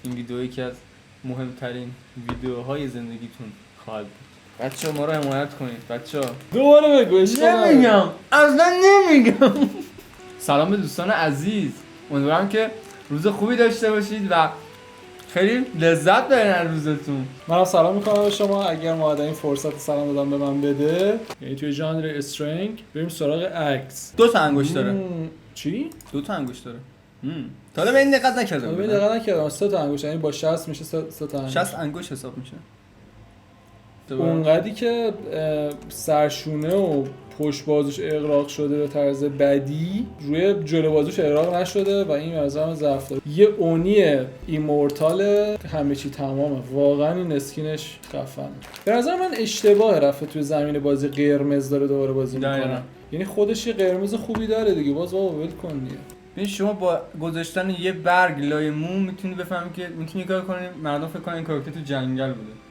این ویدیو یکی از مهمترین ویدیوهای زندگیتون خواهد بود. بچه‌ها ما رو حمایت کنید بچه‌ها. دوباره بگو نمیگم اصلا نمیگم. سلام به دوستان عزیز، امیدوارم که روز خوبی داشته باشید و خیلی لذت ببرین از روزتون. منم سلام میکنم به شما. اگر ما این فرصت سلام دادن به من بده، یعنی توی ژانر استرنگ بریم سراغ عکس. 2 تا انگشت داره. چی؟ 2 تا انگشت داره. تا حالا به این دقت نکردم. من دقت نکردم. 3 تا انگشت، یعنی با 60 میشه 3 تا انگشت. 60 انگشت حساب میشه. اونقدی که سرشونه و پشت بازوش اغراق شده به طرز بدی، روی جلو بازوش اغراق نشده و این مثلا ضعف داره. یه اونی ایمورتال همه چی تمامه. واقعا این اسکینش خفنه. به نظر من اشتباه رفته توی زمین بازی قرمز داره دوباره بازی میکنه. یعنی خودش یه قرمز خوبی داره دیگه، باز بابا ول کن دیگه. ببین شما با گذاشتن یه برگ لای مو میتونی بفهمی که میتونی کار کنی مردم فکر کنن این کاراکتر تو جنگل بوده.